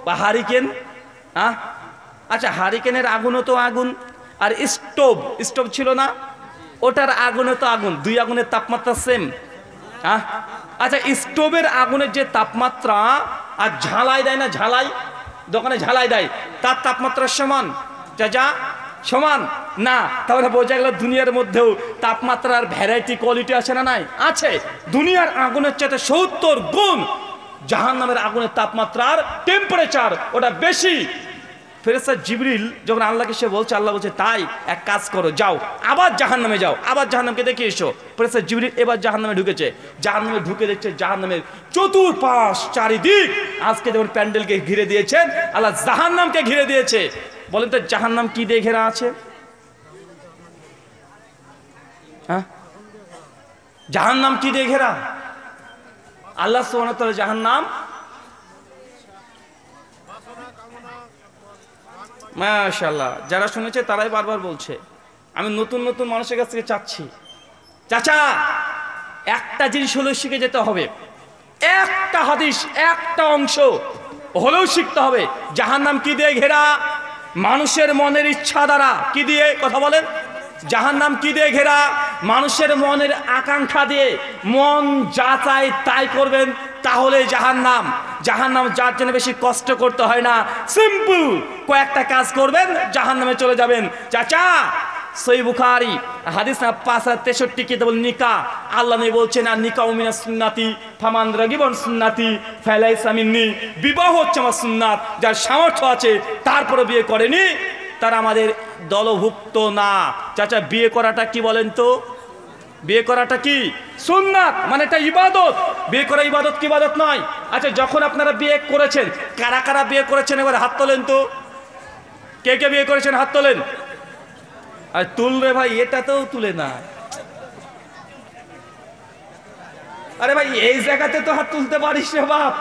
বা হারিকেন, হ্যাঁ আচ্ছা হারিকেনের আগুনও তো আগুন, আর স্টোভ স্টোভ ছিল না, ওটার আগুনে তো আগুন, দুই আগুনের তাপমাত্রা সেম। হ্যাঁ আচ্ছা স্টোভের আগুনের যে তাপমাত্রা আর ঝালাই দেয় না, ঝালাই দোকানে ঝালাই দেয়, তার তাপমাত্রা সমান? যা সমান না। তাহলে বোঝা গেল দুনিয়ার মধ্যেও তাপমাত্রার ভ্যারাইটি কোয়ালিটি আছে না? নাই, আছে। দুনিয়ার আগুনের চাইতে 70 গুণ জাহান্নামের আগুনের তাপমাত্রার টেম্পারেচার ওটা বেশি। ফেরেশতা জিবরিল যখন আল্লাহকে সে বলছে, আল্লাহ বলছে তাই এক কাজ করো, যাও আবার জাহান্নামে যাও, আবার জাহান্নামকে দেখে এসো। ফেরেশতা জিবরিল এবার জাহান্নামে ঢুকেছে, জাহান্নামে ঢুকে দেখছে জাহান্নামের চতুর্পাশ চারিদিক আজকে যেমন প্যান্ডেলকে ঘিরে দিয়েছেন, আল্লাহ জাহান্নামকে ঘিরে দিয়েছে। বলেন তো জাহান্নাম কি দিয়ে ঘেরা আছে? হ্যাঁ জাহান্নাম কি দিয়ে ঘেরা? আল্লাহ সুবহানাহু ওয়া তাআলা জাহান্নাম, মাশাআল্লাহ যারা শুনেছে তারাই বারবার বলছে। আমি নতুন নতুন মানুষের কাছ থেকে চাচ্ছি, চাচা একটা জিনিস হলেও শিখে যেতে হবে, একটা হাদিস একটা অংশ হলেও শিখতে হবে। জাহান্নাম কি দিয়ে ঘেরা? মানুষের মনের ইচ্ছা দ্বারা। কি দিয়ে? কথা বলেন। জাহান্নাম কি দিয়ে ঘেরা? মানুষের মনের আকাঙ্ক্ষা দিয়ে। মন যা চায় তাই করবেন, তাহলে জাহান্নাম। জাহান্নাম যার জন্য বেশি কষ্ট করতে হয় না, সিম্পল কয়েকটা কাজ করবেন জাহান্নামে চলে যাবেন। চাচা সহিহ বুখারী হাদিস ৫৬৩ কিতাবুল নিকাহ, আল্লাহ নবী বলছেন আর নিকাহ মিনাস সুন্নাতি ফামান রাগিবান সুন্নাতি ফালাইসা মিন্নি। বিবাহ হচ্ছে আমার সুন্নাত, যার সামর্থ্য আছে তারপরে বিয়ে করেনি তারা আমাদের দলভুক্ত না। চাচা বিয়ে করাটা কি বলেন তো? বিয়ে করাটা কি? সুন্নাত, মানে এটা ইবাদত। বিয়ে করা ইবাদত কি ইবাদত নয়? আচ্ছা যখন আপনারা বিয়ে করেছেন, কারা কারা বিয়ে করেছেন এবার হাত তোলেন তো। কে কে বিয়ে করেছেন হাত তোলেন। আর তুলবে ভাই, এটাতেও তুলে না। আরে ভাই এই জায়গাতে তো হাত তুলতে পারিস রে বাপ।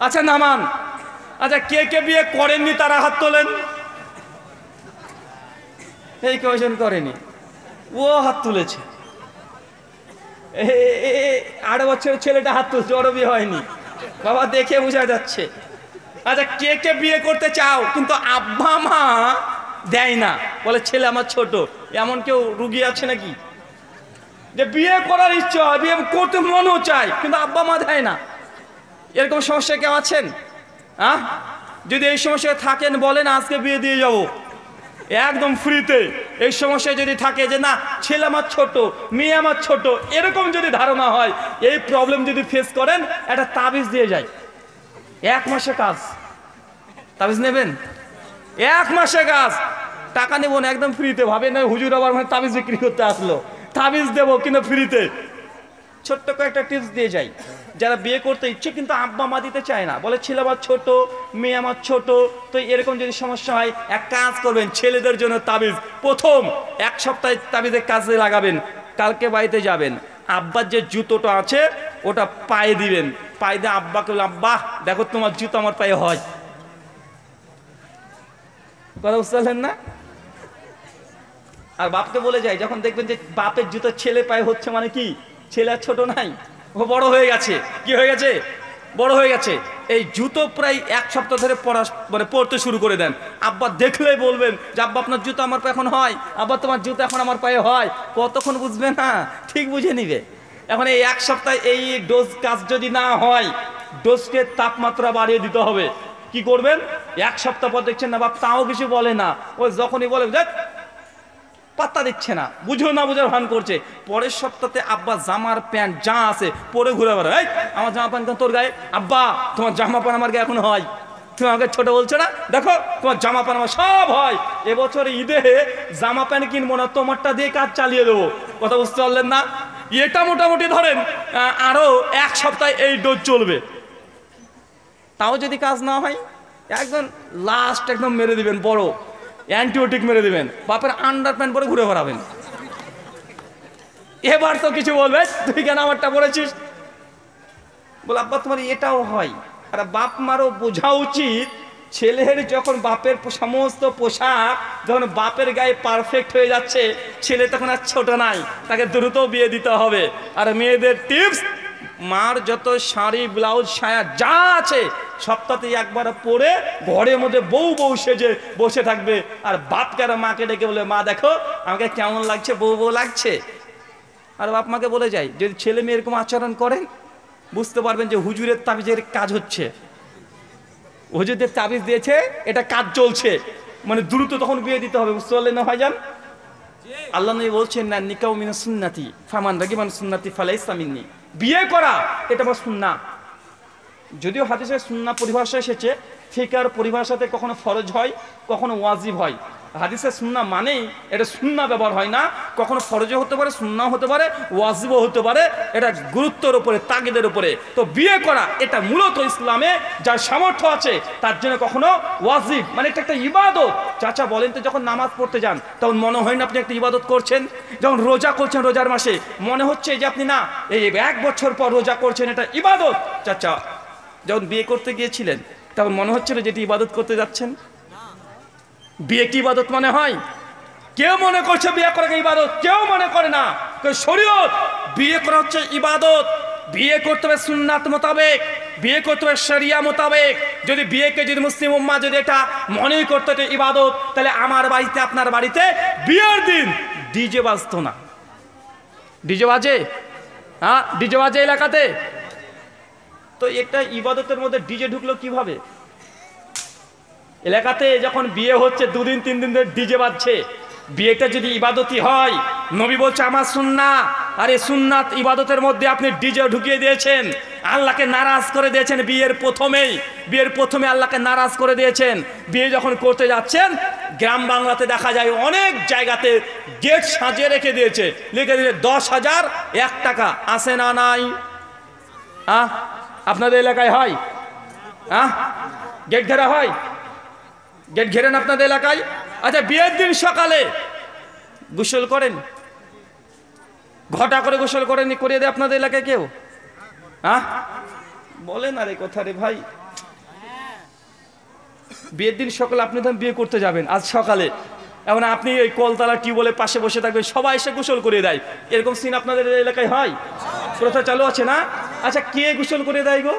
আচ্ছা নামান। আচ্ছা কে কে বিয়ে করেননি তারা হাত তোলেন। এই কয়জন করেনি? ও হাত তুলেছে। 8 বছরের ছেলেটা হাত তুলছে, ওর বিয়ে হয়নি। বাবা দেখে বোঝা যাচ্ছে। আচ্ছা কে কে বিয়ে করতে চাও কিন্তু আব্বা মা দেয় না, বলে ছেলে আমার ছোট? এমন কেউ রুগী আছে নাকি যে বিয়ে করার ইচ্ছা হয়, বিয়ে করতে মনও চায় কিন্তু আব্বা মা দেয় না? এরকম সমস্যা কেউ আছেন? হ্যাঁ যদি এই সমস্যায় থাকেন বলেন আজকে বিয়ে দিয়ে যাব একদম ফ্রিতে। এই সমস্যায় যদি থাকে যে না ছেলে আমার ছোট, মেয়ে আমার ছোট, এরকম যদি ধারণা হয়, এই প্রবলেম যদি ফেস করেন, একটা তাবিজ দিয়ে যায়। 1 মাসে কাজ। তাবিজ নেবেন? 1 মাসে কাজ। টাকা নেব না, একদম ফ্রিতে। ভাবে না হুজুর আবার মানে তাবিজ বিক্রি করতে আসলো, তাবিজ দেবো কিন্তু ফ্রিতে। ছোট্ট কয়েকটা টিপস দিয়ে যাই। যারা বিয়ে করতে ইচ্ছে কিন্তু আব্বা মা দিতে চায় না, বলে ছেলে আমার ছোট, মেয়ে আমার ছোট, তো এরকম যদি সমস্যা হয় এক কাজ করবেন, ছেলেদের জন্য তাবিজ প্রথম 1 সপ্তাহ তাবিজের কাজে লাগাবেন। কালকে বাড়িতে যাবেন, আব্বার যে জুতোটা আছে ওটা পায়ে দিবেন, পায়ে দিয়ে আব্বাকে বললাম আব্বা দেখো তোমার জুতো আমার পায়ে হয়। কথা বুঝতে পারলেন না? আর বাপকে বলে যায় যখন দেখবেন যে বাপের জুতো ছেলে পায়ে হচ্ছে, মানে কি ছেলে আর ছোট নাই, ও বড় হয়ে গেছে। কি হয়ে গেছে? বড় হয়ে গেছে। এই জুতো প্রায় 1 সপ্তাহ ধরে পড়তে শুরু করে দেন। আব্বা দেখলেই বলবেন যে আব্বা আপনার জুতো আমার পায়ে এখন হয়, আব্বা তোমার জুতো এখন আমার পায়ে হয়। কতক্ষণ বুঝবে না, ঠিক বুঝে নিবে। এখন এই 1 সপ্তাহ এই ডোজ কাজ যদি না হয়, ডোজকে তাপমাত্রা বাড়িয়ে দিতে হবে। কি করবেন? 1 সপ্তাহ পর দেখছেন না বাপ তাও কিছু বলে না, ও যখনই বলে পাত্তা দিচ্ছে না, বুঝো না বুঝার ভান করছে। পরের সপ্তাহে আব্বা জামার প্যান্ট যা আছে পরে ঘুরে বেড়ায়, আমার জামা প্যান্ট তোর গায়ে, আব্বা তোমার জামা প্যান্ট আমার গায়ে এখন হয়, তুমি আমাকে ছোট বলছো না, দেখো তোমার জামা প্যান্ট আমার সব হয়। এবছর ঈদে জামা প্যান্ট কিনবো না, তোমারটা দিয়ে কাজ চালিয়ে দেবো। কথা বুঝতে পারলেন না? এটা মোটামুটি ধরেন আরো 1 সপ্তাহ এই ডোজ চলবে। তাও যদি কাজ না হয় একদম লাস্ট একদম মেরে দিবেন, বড় অ্যান্টিবায়োটিক মেরে দিবেন, বাপের আন্ডার প্যান্ট পরে ঘুরে বেড়াবেন। এবার তো কিছু বলবে, তুই কেন আমারটা পড়েছিস? বল আব্বা তোমার এটাও হয়। আর বাপ মারও বোঝা উচিত, ছেলের যখন বাপের সমস্ত পোশাক যখন বাপের গায়ে পারফেক্ট হয়ে যাচ্ছে, ছেলে তখন আর ছোট নাই, তাকে দ্রুত বিয়ে দিতে হবে। আর মেয়েদের টিপস, মার যত শাড়ি ব্লাউজ সায়া যা আছে সপ্তাহে একবার পরে ঘরের মধ্যে বউ বউ সেজে বসে থাকবে, আর বাপকে মাকে ডেকে বলে মা দেখো আমাকে কেমন লাগছে, বউ বউ লাগছে। আর বাপ মাকে বলে যায়, যদি ছেলে মেয়ে এরকম আচরণ করেন বুঝতে পারবেন যে হুজুরের তাবিজের কাজ হচ্ছে, হুজুরদের তাবিজ দিয়েছে, এটা কাজ চলছে, মানে দ্রুত তখন বিয়ে দিতে হবে। বুঝতে পারলেন না ভাইজান? আল্লাহ নবী বলছেন না, নিকাউ মিনাস সুন্নতি ফামান রাগিবান সুন্নতি ফালাইসা মিন্নি, বিয়ে করা এটা আমার সুন্নাহ। যদিও হাদিসে সুন্নাহ পরিভাষা এসেছে, ফিকার পরিভাষাতে কখনো ফরজ হয়, কখনো ওয়াজিব হয়। হাদিসে সুন্নাহ মানেই এটা সুন্নাহ ব্যবহার হয় না, কখনো ফরজও হতে পারে, সুন্নাহ হতে পারে, ওয়াজিবও হতে পারে, এটা গুরুত্বের উপরে, তাগিদের উপরে। তো বিয়ে করা এটা মূলত ইসলামে যার সামর্থ্য আছে তার জন্য কখনো ওয়াজিব, মানে এটা একটা ইবাদত। চাচা বলেন তো, যখন নামাজ পড়তে যান তখন মনে হয় না আপনি একটা ইবাদত করছেন? যখন রোজা করছেন রোজার মাসে মনে হচ্ছে যে আপনি না এই 1 বছর পর রোজা করছেন, এটা ইবাদত। চাচা যখন বিয়ে করতে গিয়েছিলেন তখন মনে হচ্ছিল যেটি ইবাদত করতে যাচ্ছেন? বিয়ে কি ইবাদত মনে হয়? কেউ মনে করছে বিয়ে করাকে ইবাদত, কেউ মনে করে না। শরীয়ত বিয়ে করা হচ্ছে ইবাদত। বিয়ে করতে হবে সুন্নাত মোতাবেক, বিয়ে করতে হবে শরিয়া মোতাবেক। যদি বিয়েকে যদি মুসলিম উম্মাহ যদি এটা মনেই করতে হতো ইবাদত, তাহলে আমার বাড়িতে আপনার বাড়িতে বিয়ের দিন ডিজে বাজতো না। ডিজে বাজে? হ্যাঁ, ডিজে বাজে এলাকাতে। তো এটা ইবাদতের মধ্যে ডিজে ঢুকলো কিভাবে? এলাকাতে যখন বিয়ে হচ্ছে 2 দিন 3 দিন ধরে ডিজে বাজছে, বিয়েটা যদি ইবাদতই হয়, নবী বলছে আমার সুন্নাহ, আরে সুন্নাত ইবাদতের মধ্যে আপনি ডিজে ঢুকিয়ে দিয়েছেন, আল্লাহকে নারাজ করে দিয়েছেন। বিয়ের প্রথমে আল্লাহকে নারাজ করে দিয়েছেন। বিয়ে যখন করতে যাচ্ছেন, গ্রাম বাংলাতে দেখা যায় অনেক জায়গাতে গেট সাজিয়ে রেখে দিয়েছে, লিখে দিয়েছে 10,000 1 টাকা। আসে না নাই? আপনাদের এলাকায় হয়? গেট ঘেরা হয়? গেট ঘেরেন আপনাদের এলাকায়? আচ্ছা, বিয়ের দিন সকালে গোসল করেন? ঘটা করে গোসল করেন, করিয়ে দেয় আপনাদের এলাকায় কেউ? বলেন আরে কথা রে ভাই। বিয়ের দিন সকালে আপনি ধরেন বিয়ে করতে যাবেন আজ সকালে, এখন আপনি এই কলতলা টিউবওয়েলের পাশে বসে থাকবেন, সবাই এসে গোসল করিয়ে দেয়, এরকম সিন আপনাদের এলাকায় হয়? প্রথা চালু আছে না? আচ্ছা, কে গোসল করে দেয় গো?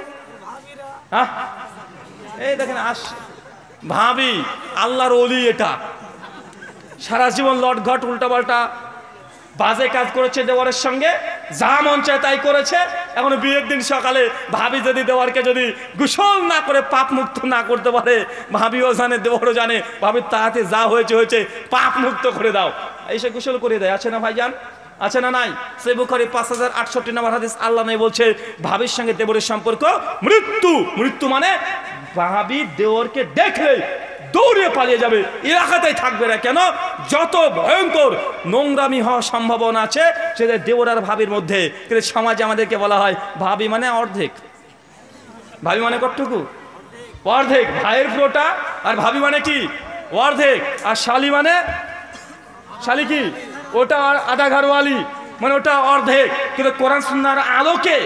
এই দেখেন ভাবি, আল্লাহর ওলি, এটা সারা জীবন লটঘট উল্টাপাল্টা বাজে কাজ করেছে, দেওয়ারের সঙ্গে যা মন চায় তাই করেছে। এখন বিয়ের দিন সকালে ভাবি যদি দেওয়ারকে যদি গোসল না করে পাপ মুক্ত না করতে পারে, ভাবিও জানে দেওয়ারও জানে, ভাবির তাহাতে যা হয়েছে পাপ মুক্ত করে দাও, এসে গোসল করে দেয়। আছে না ভাইজান? আছে না নাই? সহিহ বুখারী 5068 নম্বর হাদিস, আল্লাহ নবী বলছে ভাবির সঙ্গে দেওরের সম্পর্ক মৃত্যু। মৃত্যু মানে ভাবি দেওরকে দেখলে দৌড়ে পালিয়ে যাবে, এলাকাতেই থাকবে না। কেন? যত ভয়ঙ্কর নোংরামি হওয়ার সম্ভাবনা আছে সেটা দেওর আর ভাবির মধ্যে। কিন্তু সমাজে আমাদেরকে বলা হয় ভাবি মানে অর্ধেক। ভাবি মানে কতটুকু? অর্ধেক। ভাইয়ের পুরোটা, আর ভাবি মানে কি? অর্ধেক। আর শালি মানে, শালি কি? ওটা আধা ঘরওয়ালি, মানে ওটা অর্ধেক। কিন্তু কোরআন সুন্নাহর আলোকে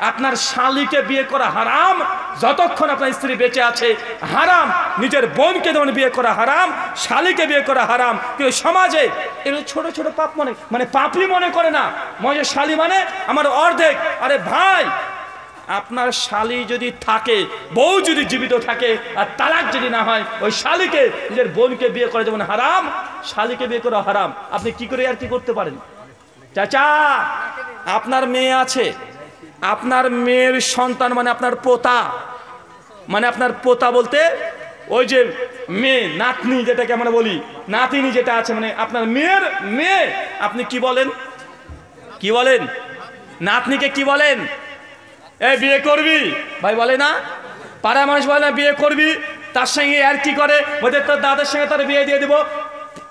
আপনার শালিকে বিয়ে করা হারাম, যতক্ষণ আপনার স্ত্রী বেঁচে আছে হারাম। নিজের বোনকে যেমন বিয়ে করা হারাম, শালিকে বিয়ে করা হারাম। কিন্তু সমাজে এগুলো ছোট ছোট পাপ মানে পাপই মনে করে না। মনে শালি মানে আমার অর্ধেক। আরে ভাই, আপনার শালি যদি থাকে, বউ যদি জীবিত থাকে আর তালাক যদি না হয়, ওই শালিকে নিজের বোনকে বিয়ে করা যেমন হারাম, শালিকে বিয়ে করা হারাম। আপনি কি করে আর কি করতে পারেন? চাচা, আপনার মেয়ে আছে, আপনার মেয়ের সন্তান মানে আপনার পোতা, মানে আপনার পোতা বলতে ওই যে মেয়ে, নাতনি যেটাকে আমরা বলি, নাতিনি যেটা আছে, মানে আপনার মেয়ের মেয়ে। আপনি কি বলেন? কি বলেন? নাতনিকে কি বলেন? এই বিয়ে করবি ভাই বলে না? পাড়ার মানুষ বলে না বিয়ে করবি, তার সঙ্গে আর কি করে, ওদের তোর দাদার সঙ্গে তার বিয়ে দিয়ে দেবো।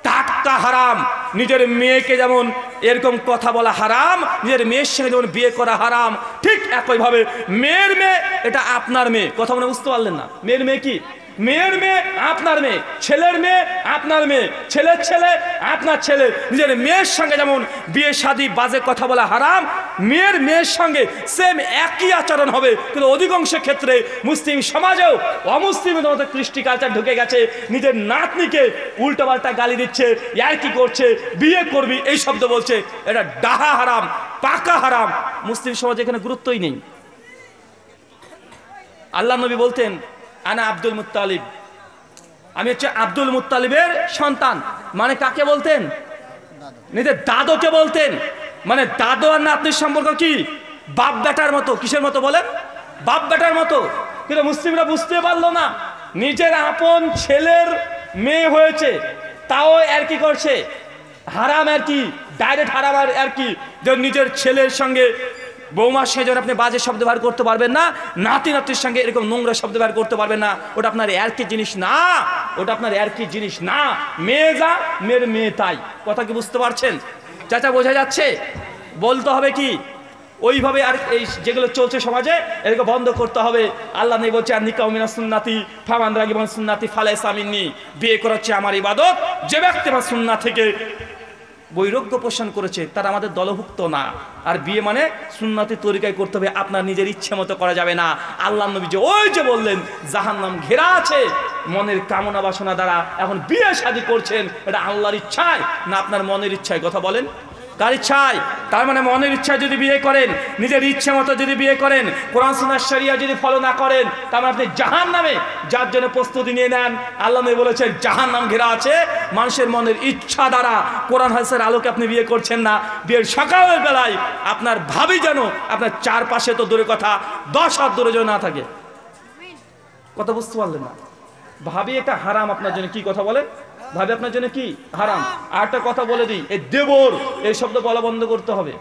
টাটকা হারাম। নিজের মেয়েকে যেমন এরকম কথা বলা হারাম, নিজের মেয়ের সঙ্গে যেমন বিয়ে করা হারাম, ঠিক একইভাবে মেয়ের মেয়ে এটা আপনার মেয়ে। কথা মনে বুঝতে পারলেন না? মেয়ের মেয়ে কি? মেয়ের মেয়ে আপনার মেয়ে, ছেলের মেয়ে আপনার মেয়ে, ছেলের ছেলে আপনার ছেলে। নিজের মেয়ের সঙ্গে যেমন বিয়ে শাদী বাজে কথা বলা হারাম, মেয়ের মেয়ের সঙ্গে সেম একই আচরণ হবে। কিন্তু অধিকাংশ ক্ষেত্রে মুসলিম সমাজেও অমুসলিমের মধ্যে কৃষ্টি কালচার ঢুকে গেছে। নিজের নাতনিকে উল্টোপাল্টা গালি দিচ্ছে, ইয়ার কি করছে, বিয়ে করবি এই শব্দ বলছে, এটা ডাহা হারাম। পাকা হারাম। মুসলিম সমাজে এখানে গুরুত্বই নেই। আল্লাহ নবী বলতেন আনা আব্দুল মুত্তালিব, আমি হচ্ছে আব্দুল মুত্তালিবের সন্তান। মানে কাকে বলতেন? নিজের দাদুকে বলতেন। মানে দাদু আর নাতনির সম্পর্ক কি? বাপ বেটার মতো। কিসের মতো বলেন? বাপ বেটার মতো। কিন্তু মুসলিমরা বুঝতে পারলো না, নিজের আপন ছেলের মেয়ে হয়েছে, তাও আর কি করছে? হারাম আর কি, ডাইরেক্ট হারাম আর কি, যে নিজের ছেলের সঙ্গে বৌমার সেজন আপনি বাজে শব্দ ব্যবহার করতে পারবেন না, নাতি নাতির সঙ্গে এরকম নোংরা শব্দ ব্যবহার করতে পারবেন না। ওটা আপনার এরকি জিনিস না, ওটা আপনার এরকি জিনিস না। মেয়ে যা, মেয়ের মেয়ে তাই। কথা কি বুঝতে পারছেন চাচা? বোঝা যাচ্ছে? বলতে হবে কি ওইভাবে। আর এই যেগুলো চলছে সমাজে, এগুলো বন্ধ করতে হবে। আল্লাহ নেই বলছে আর নিকাউ মিনাস সুন্নাতি ফামান রাগিবান সুন্নাতি ফালাইসা মিন্নি। বিয়ে করা হচ্ছে আমার ইবাদত। যে ব্যক্তি আমার সুন্নাহ থেকে বৈরাগ্য পোষণ করেছে তারা আমাদের দলভুক্ত না। আর বিয়ে মানে সুন্নতি তরিকায় করতে হবে, আপনার নিজের ইচ্ছে মতো করা যাবে না। আল্লাহ নবী যে ওই যে বললেন জাহান্নাম ঘেরা আছে মনের কামনা বাসনা দ্বারা, এখন বিয়ে শাদী করছেন, এটা আল্লাহর ইচ্ছায় না আপনার মনের ইচ্ছায়? কথা বলেন, কার ইচ্ছায়? তার মানে মনের ইচ্ছায় যদি বিয়ে করেন, নিজের ইচ্ছে মতো যদি বিয়ে করেন, কোরআন সুন্নাহ শরিয়া যদি ফলো না করেন, তার মানে আপনি জাহান্নামে যার জন্য প্রস্তুতি নিয়ে নেন। আল্লাহ নবী বলেছেন জাহান্নাম ঘেরা আছে মানুষের মনের ইচ্ছা দ্বারা। কোরআন হাদিসের আলোকে আপনি বিয়ে করছেন না। বিয়ের সকালের বেলায় আপনার ভাবি যেন আপনার চারপাশে, তো দূরে কথা 10 হাত দূরে যেন না থাকে। কথা বুঝতে পারলেন না? ভাবি এটা হারাম আপনার জন্য। কি কথা বলেন? ভাবি আপনার জন্য কি হারাম। আর একটা কথা বলে দিই, এই দেবর এই শব্দ বলা বন্ধ করতে হবে।